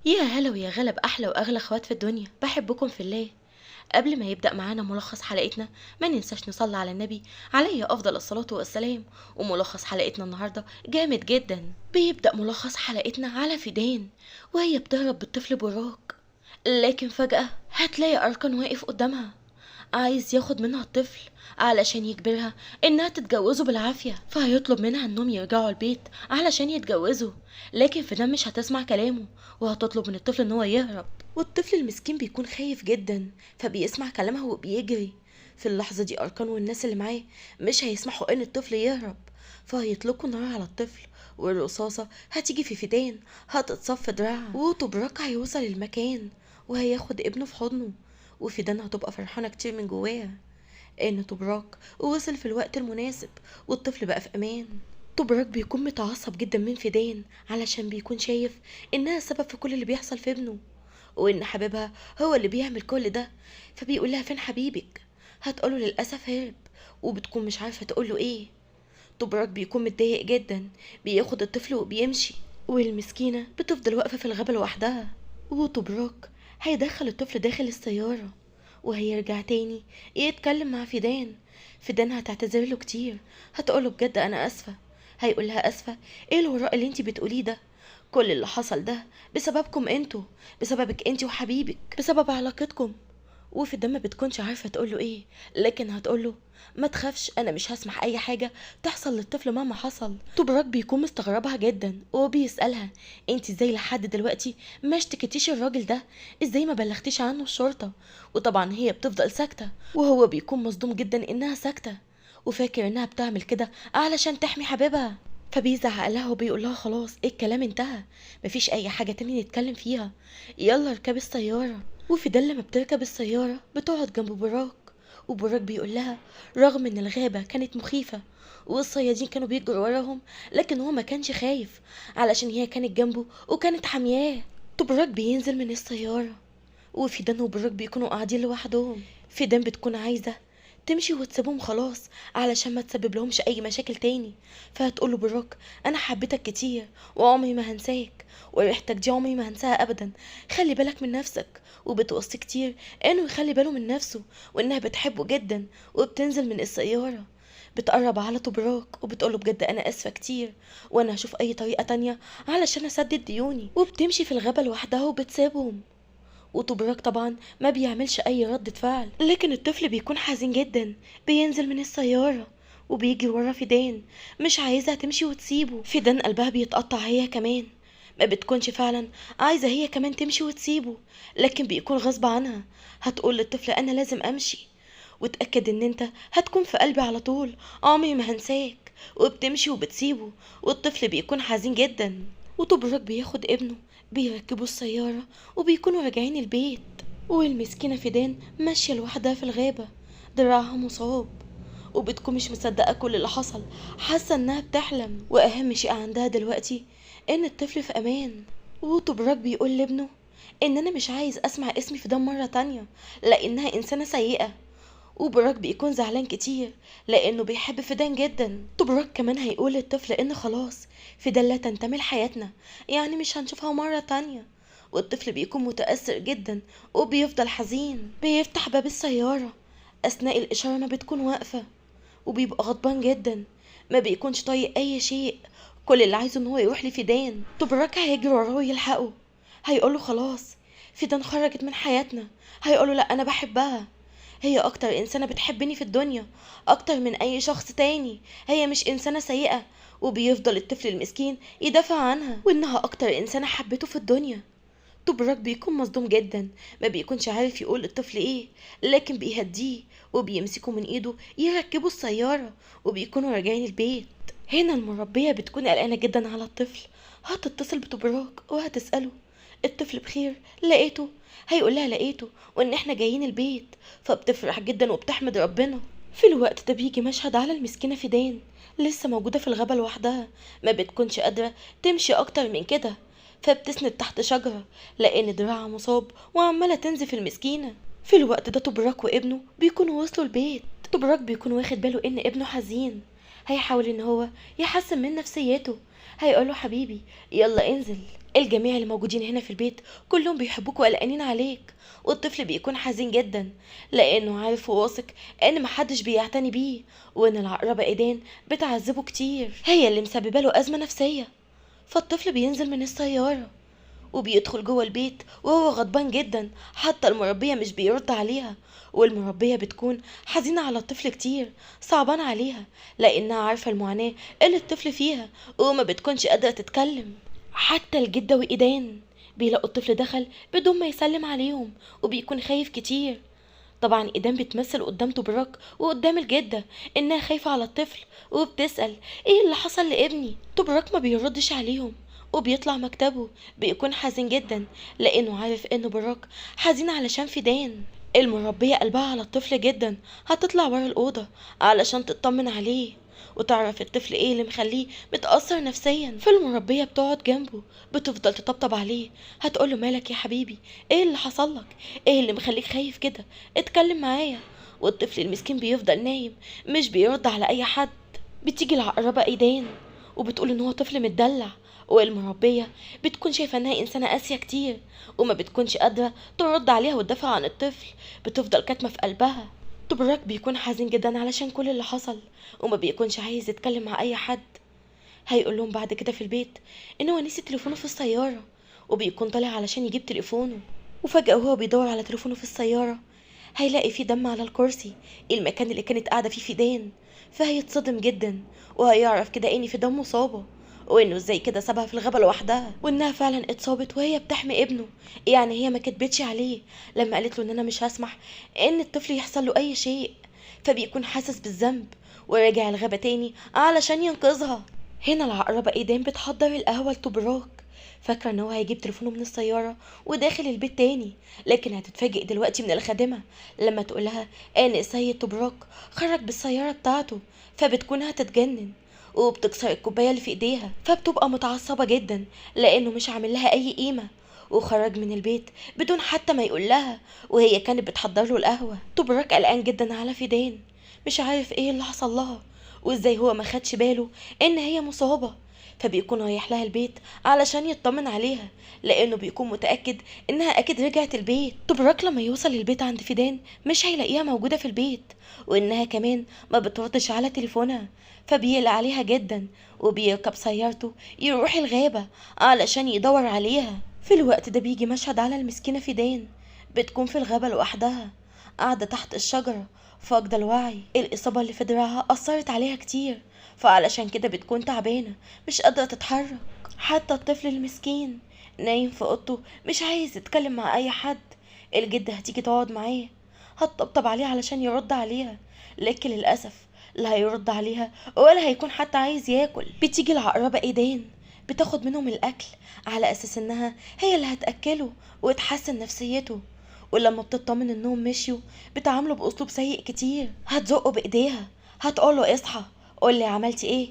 يا هلا ويا غلا بأحلى وأغلى اخوات في الدنيا، بحبكم في الله. قبل ما يبدأ معانا ملخص حلقتنا، ما ننساش نصلي على النبي عليه أفضل الصلاة والسلام. وملخص حلقتنا النهاردة جامد جدا. بيبدأ ملخص حلقتنا على فيدان وهي بتهرب بالطفل براك، لكن فجأة هتلاقي أركان واقف قدامها عايز ياخد منها الطفل علشان يجبرها انها تتجوزه بالعافية، فهيطلب منها انهم يرجعوا البيت علشان يتجوزوا. لكن فيدان مش هتسمع كلامه وهتطلب من الطفل ان هو يهرب، والطفل المسكين بيكون خايف جدا فبيسمع كلامها وبيجري. في اللحظة دي أركان والناس اللي معاه مش هيسمحوا ان الطفل يهرب، فهيطلقوا نار على الطفل، والرصاصة هتيجي في فيدان هتتصف دراعها، وطبراك هيوصل المكان وهياخد ابنه في حضنه. وفيدان هتبقى فرحانة كتير من جواها ان طبراك وصل في الوقت المناسب والطفل بقى في امان. طبراك بيكون متعصب جدا من فيدان علشان بيكون شايف انها السبب في كل اللي بيحصل في ابنه، وان حبيبها هو اللي بيعمل كل ده. فبيقول لها فين حبيبك؟ هتقوله للاسف هرب، وبتكون مش عارفه تقوله ايه. طبراك بيكون متضايق جدا، بياخد الطفل وبيمشي، والمسكينه بتفضل واقفه في الغابه لوحدها. وطبراك هيدخل الطفل داخل السياره وهيرجع تاني يتكلم مع فيدان. فيدان هتعتذر له كتير، هتقوله بجد انا اسفه. هيقول لها اسفه؟ ايه الوراء اللي انتي بتقوليه ده؟ كل اللي حصل ده بسببكم انتوا، بسببك انتي وحبيبك، بسبب علاقتكم. وفي الدم ما بتكونش عارفه تقوله ايه، لكن هتقوله ما تخافش انا مش هسمح اي حاجه تحصل للطفل مهما حصل. طبراك بيكون مستغربها جدا وبيسالها انت ازاي لحد دلوقتي ما اشتكيتيش الراجل ده؟ ازاي ما بلغتيش عنه الشرطه؟ وطبعا هي بتفضل ساكته وهو بيكون مصدوم جدا انها ساكته وفاكر انها بتعمل كده علشان تحمي حبيبها. فبيزعق لها وبيقول لها خلاص الكلام انتهى، مفيش اي حاجه تاني نتكلم فيها، يلا اركبي السياره. وفيدان لما بتركب السياره بتقعد جنب براك، وبراك بيقول لها رغم ان الغابه كانت مخيفه والصيادين كانوا بيجروا وراهم، لكن هو ما كانش خايف علشان هي كانت جنبه وكانت حامياه. براك بينزل من السياره وفيدان وبراك بيكونوا قاعدين لوحدهم. فيدان بتكون عايزة تمشي وتسيبهم خلاص علشان ما تسبب لهمش اي مشاكل تاني، فهتقوله براك انا حبيتك كتير وعمري ما هنساك، وريحتك دي عمري ما هنساها ابدا، خلي بالك من نفسك. وبتوصي كتير انه يخلي باله من نفسه وانها بتحبه جدا. وبتنزل من السيارة بتقرب على طبراك وبتقوله بجد انا اسفة كتير وانا هشوف اي طريقة تانية علشان اسدد ديوني. وبتمشي في الغابة لوحدها وبتسيبهم، وطبراك طبعا ما بيعملش اي ردة فعل، لكن الطفل بيكون حزين جدا. بينزل من السيارة وبيجي ورا فيدان مش عايزها تمشي وتسيبه. فيدان قلبها بيتقطع هي كمان، ما بتكونش فعلا عايزة هي كمان تمشي وتسيبه، لكن بيكون غصب عنها. هتقول للطفل انا لازم امشي وتأكد ان انت هتكون في قلبي على طول، عمري ما هنساك. وبتمشي وبتسيبه والطفل بيكون حزين جدا. وطبرك بياخد ابنه بيركبوا السيارة وبيكونوا راجعين البيت، والمسكينة فيدان ماشية لوحدها في الغابة، دراعها مصاب وبتكون مش مصدقة كل اللي حصل، حاسة انها بتحلم. واهم شيء عندها دلوقتي ان الطفل في امان. وطبراك بيقول لابنه ان انا مش عايز اسمع اسمي فيدان مرة تانية لانها انسانة سيئة. وبراك بيكون زعلان كتير لانه بيحب فيدان جدا. طبراك كمان هيقول للطفل ان خلاص فيدان لا تنتمي لحياتنا، يعني مش هنشوفها مرة تانية. والطفل بيكون متأثر جدا وبيفضل حزين. بيفتح باب السيارة اثناء الاشارة ما بتكون واقفة وبيبقى غضبان جدا، ما بيكونش طايق اي شيء، كل اللي عايزه ان هو يروح لفيدان. طبراك هيجري وراه ويلحقه، هيقوله خلاص فيدان خرجت من حياتنا. هيقوله لا انا بحبها، هي اكتر انسانة بتحبني في الدنيا اكتر من اي شخص تاني، هي مش انسانة سيئة. وبيفضل الطفل المسكين يدافع عنها وانها اكتر انسانة حبته في الدنيا. طبراك بيكون مصدوم جدا، ما بيكونش عارف يقول للطفل ايه، لكن بيهديه وبيمسكه من ايده يركبوا السيارة وبيكونوا راجعين البيت. هنا المربية بتكون قلقانة جدا على الطفل، هتتصل بطبراك وهتسأله الطفل بخير؟ لقيته؟ هيقول لها لقيته وان احنا جايين البيت، فبتفرح جدا وبتحمد ربنا. في الوقت ده بيجي مشهد على المسكينة فيدان لسه موجودة في الغابة لوحدها، ما بتكونش قادرة تمشي اكتر من كده، فبتسند تحت شجرة لان دراعها مصاب وعمالة تنزف المسكينة. في الوقت ده طبراك وابنه بيكونوا وصلوا البيت. طبراك بيكون واخد باله ان ابنه حزين، هيحاول ان هو يحسن من نفسيته هيقوله حبيبي يلا انزل، الجميع اللي موجودين هنا في البيت كلهم بيحبوك وقلقانين عليك. والطفل بيكون حزين جدا لانه عارف وواثق ان محدش بيعتني بيه، وان العقربة ايدان بتعذبه كتير، هي اللي مسببه له ازمة نفسية. فالطفل بينزل من السيارة وبيدخل جوه البيت وهو غضبان جدا، حتى المربية مش بيرد عليها، والمربية بتكون حزينة على الطفل كتير، صعبان عليها لأنها عارفة المعاناة اللي الطفل فيها وما بتكونش قادرة تتكلم. حتى الجدة وإيدان بيلاقوا الطفل دخل بدون ما يسلم عليهم وبيكون خايف كتير. طبعا إيدان بتمثل قدام توبراك وقدام الجدة إنها خايفة على الطفل وبتسأل إيه اللي حصل لابني. توبراك ما بيردش عليهم وبيطلع مكتبه، بيكون حزين جدا لأنه عارف إن براك حزين علشان فدان. المربية قلبها على الطفل جدا، هتطلع ورا الأوضة علشان تطمن عليه وتعرف الطفل ايه اللي مخليه متأثر نفسيا. فالمربية بتقعد جنبه بتفضل تطبطب عليه، هتقوله مالك يا حبيبي، ايه اللي حصلك، ايه اللي مخليك خايف كده، اتكلم معايا. والطفل المسكين بيفضل نايم مش بيرد على اي حد. بتيجي العقربة ايدان وبتقول ان هو طفل متدلع، والمربية بتكون شايفة انها انسانة قاسية كتير وما بتكونش قادرة ترد عليها وتدافع عن الطفل، بتفضل كاتمة في قلبها. توبراك بيكون حزين جدا علشان كل اللي حصل وما بيكونش عايز يتكلم مع اي حد. هيقول لهم بعد كده في البيت ان هو نسي تليفونه في السيارة وبيكون طالع علشان يجيب تليفونه، وفجأة وهو بيدور على تليفونه في السيارة هيلاقي فيه دم على الكرسي، المكان اللي كانت قاعدة فيه فدان. فهيتصدم جدا وهيعرف كده ان فدان مصابة، وانه ازاي كده سابها في الغابة لوحدها، وانها فعلا اتصابت وهي بتحمي ابنه. يعني هي ما كدبتش عليه لما قالت له ان انا مش هسمح ان الطفل يحصل له اي شيء. فبيكون حاسس بالذنب وراجع الغابة تاني علشان ينقذها. هنا العقربة ايدان بتحضر القهوة لتوبراك، فاكرة ان هو هيجيب تليفونه من السيارة وداخل البيت تاني، لكن هتتفاجئ دلوقتي من الخادمة لما تقولها ان السيد توبراك خرج بالسيارة بتاعته. فبتكون هتتجنن وبتكسر الكوباية اللي في ايديها، فبتبقى متعصبة جدا لانه مش عامل لها اي قيمة وخرج من البيت بدون حتى ما يقول لها، وهي كانت بتحضر له القهوة. توبراك قلقان جدا على فدان، مش عارف ايه اللي حصل لها وازاي هو ما خدش باله ان هي مصابة. فبيكون رايح لها البيت علشان يطمن عليها لانه بيكون متأكد انها اكيد رجعت البيت. توبراك لما يوصل البيت عند فدان مش هيلاقيها موجودة في البيت، وانها كمان ما بتردش على تليفونها، فبيقلق عليها جدا وبيركب سيارته يروح الغابة علشان يدور عليها. في الوقت ده بيجي مشهد على المسكينة فدان، بتكون في الغابة لوحدها قاعدة تحت الشجرة فاقدة الوعي، الإصابة اللي في دراعها أثرت عليها كتير، فعلشان كده بتكون تعبانة مش قادرة تتحرك. حتى الطفل المسكين نايم في أوضته مش عايز يتكلم مع أي حد. الجدة هتيجي تقعد معاه هتطبطب عليه علشان يرد عليها، لكن للأسف لا هيرد عليها ولا هيكون حتى عايز ياكل. بتيجي العقربة ايدان بتاخد منهم الأكل على أساس إنها هي اللي هتأكله وتحسن نفسيته، ولما بتطمن إنهم مشيوا بتعامله بأسلوب سيء كتير، هتزقه بإيديها هتقوله اصحى قولي عملتي ايه،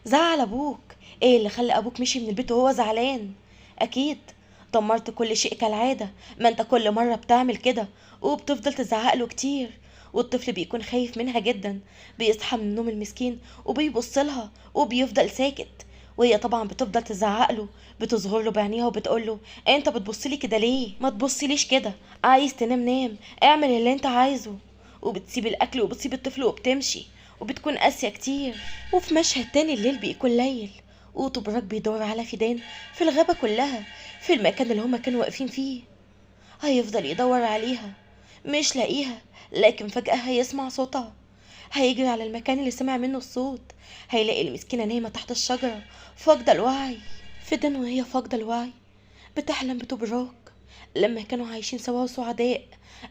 زعل أبوك، ايه اللي خلى أبوك مشي من البيت وهو زعلان، أكيد دمرت كل شيء كالعادة، ما انت كل مرة بتعمل كده. وبتفضل تزعقله كتير والطفل بيكون خايف منها جدا، بيصحى من النوم المسكين وبيبصلها وبيفضل ساكت، وهي طبعا بتفضل تزعقله، بتصغر له بعينيها وبتقوله انت بتبصلي كده ليه، ما تبصليش كده، عايز تنام نام، اعمل اللي انت عايزه. وبتسيب الاكل وبتسيب الطفل وبتمشي وبتكون قاسية كتير. وفي مشهد تاني الليل بيكون ليل وطبراك بيدور على فدان في الغابة كلها في المكان اللي هما كانوا واقفين فيه، هيفضل يدور عليها مش لاقيها، لكن فجأة هيسمع صوتها، هيجري على المكان اللي سمع منه الصوت، هيلاقي المسكينة نايمة تحت الشجرة فاقدة الوعي. فدان وهي فاقدة الوعي بتحلم بتبراك لما كانوا عايشين سوا سعداء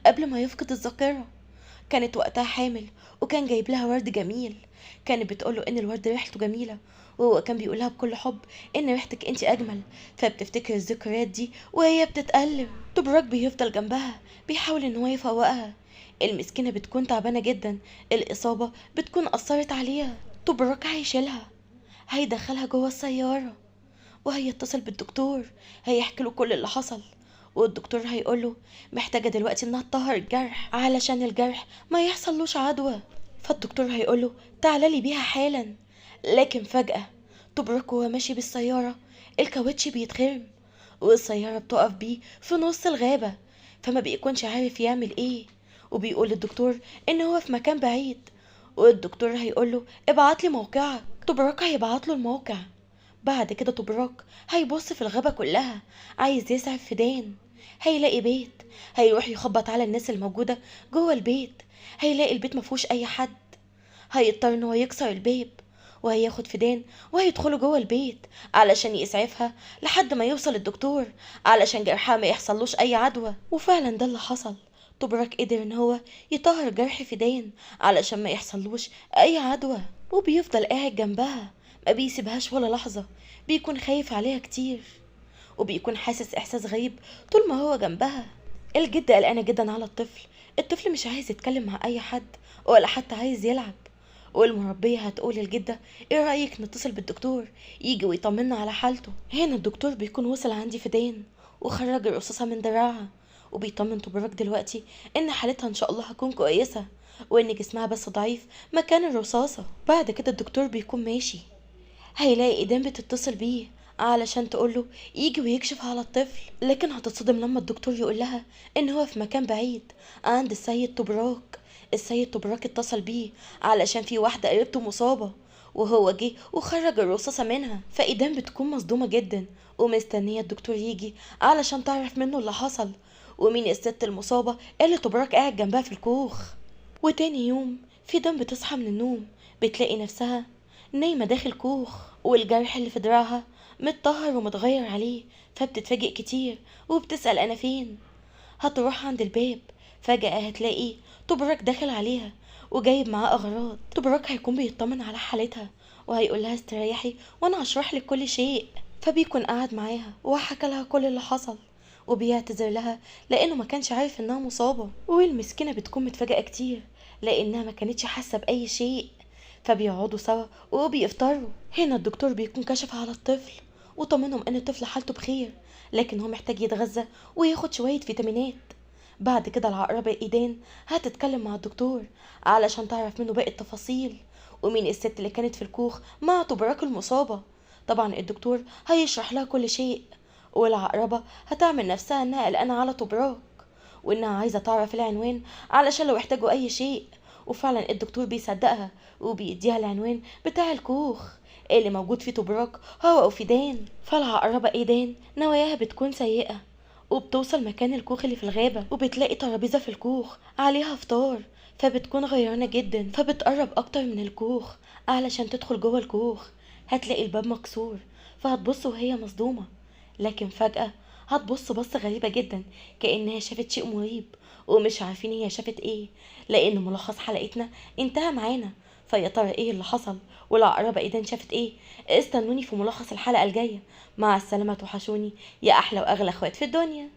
قبل ما يفقد الذاكرة. كانت وقتها حامل وكان جايب لها ورد جميل، كانت بتقوله ان الورد ريحته جميلة وهو كان بيقولها بكل حب ان ريحتك انت اجمل، فبتفتكر الذكريات دي وهي بتتألم. تبراك بيفضل جنبها بيحاول ان هو يفوقها، المسكينة بتكون تعبانة جدا، الإصابة بتكون أثرت عليها. تبراك هيشيلها هيدخلها جوه السيارة وهيتصل بالدكتور هيحكي له كل اللي حصل، والدكتور هيقوله محتاجة دلوقتي انها تطهر الجرح علشان الجرح ما يحصلوش عدوى. فالدكتور هيقوله تعالى لي بيها حالا، لكن فجأة طبرق وهو ماشي بالسيارة الكاوتش بيتخرم، والسيارة بتقف بيه في نص الغابة، فما بيكونش عارف يعمل ايه. وبيقول للدكتور ان هو في مكان بعيد، والدكتور هيقوله ابعتلي موقعك. طبرق هيبعتله الموقع. بعد كده طبراق هيبص في الغابة كلها عايز يسعف فدان. هيلاقي بيت، هيروح يخبط على الناس الموجودة جوه البيت، هيلاقي البيت مفهوش أي حد. هيضطر إن هو يكسر الباب، وهياخد فدان وهيدخلوا جوه البيت علشان يسعفها لحد ما يوصل الدكتور، علشان جرحها ما يحصلوش أي عدوى. وفعلا ده اللي حصل. طبراق قدر إن هو يطهر جرح فدان علشان ما يحصلوش أي عدوى. وبيفضل قاعد جنبها، ما بيسيبهاش ولا لحظة، بيكون خايف عليها كتير، وبيكون حاسس إحساس غريب طول ما هو جنبها. الجد قلقانة جدا على الطفل مش عايز يتكلم مع أي حد ولا حتى عايز يلعب. والمربية هتقول للجدة ايه رأيك نتصل بالدكتور يجي ويطمنا على حالته. هنا الدكتور بيكون وصل عندي فدان وخرج الرصاصة من دراعها، وبيطمن طبراق دلوقتي ان حالتها ان شاء الله هتكون كويسة، وان جسمها بس ضعيف مكان الرصاصة. بعد كده الدكتور بيكون ماشي، هيلاقي ايدين بتتصل بيه علشان تقوله يجي ويكشف على الطفل، لكن هتتصدم لما الدكتور يقول لها ان هو في مكان بعيد عند السيد طبراق. السيد طبراق اتصل بيه علشان في واحدة قريبته مصابة، وهو جه وخرج الرصاصة منها. فايدان بتكون مصدومة جدا ومستنية الدكتور يجي علشان تعرف منه اللي حصل، ومين الست المصابة اللي طبراق قاعد جنبها في الكوخ. وتاني يوم في دم بتصحى من النوم، بتلاقي نفسها نايمة داخل كوخ، والجرح اللي في دراعها متطهر ومتغير عليه. فبتتفاجئ كتير وبتسأل أنا فين. هتروح عند الباب، فجأة هتلاقي طبرق داخل عليها وجايب معاه أغراض. طبرق هيكون بيطمن على حالتها وهيقول لها استريحي وأنا هشرح لك كل شيء. فبيكون قاعد معاها وحكى لها كل اللي حصل، وبيعتذر لها لأنه ما كانش عارف إنها مصابة. والمسكينة بتكون متفاجئة كتير لأنها ما كانتش حاسة بأي شيء. فبيقعدوا سوا وبيفطروا. هنا الدكتور بيكون كشف على الطفل وطمنهم ان الطفل حالته بخير، لكن هو محتاج يتغذى وياخد شوية فيتامينات. بعد كده العقربة ايدان هتتكلم مع الدكتور علشان تعرف منه باقي التفاصيل، ومين الست اللي كانت في الكوخ مع طبراق المصابة. طبعا الدكتور هيشرح لها كل شيء، والعقربة هتعمل نفسها انها قلقانة على طبراق وانها عايزة تعرف العنوان علشان لو احتاجوا اي شيء. وفعلا الدكتور بيصدقها وبيديها العنوان بتاع الكوخ اللي موجود فيه طبراق هو وفيدان. فالعقربة ايدان نواياها بتكون سيئة، وبتوصل مكان الكوخ اللي في الغابة وبتلاقي ترابيزة في الكوخ عليها فطار. فبتكون غيرانة جدا، فبتقرب اكتر من الكوخ علشان تدخل جوه الكوخ. هتلاقي الباب مكسور، فهتبص وهي مصدومة، لكن فجأة هتبص بصة غريبة جدا كأنها شافت شيء مريب، ومش عارفين هي شافت ايه، لان ملخص حلقتنا انتهى معانا. فيا ترى ايه اللي حصل، والعقربة ايدان شافت ايه؟ استنوني في ملخص الحلقة الجاية. مع السلامة، توحشوني يا احلى واغلى اخوات في الدنيا.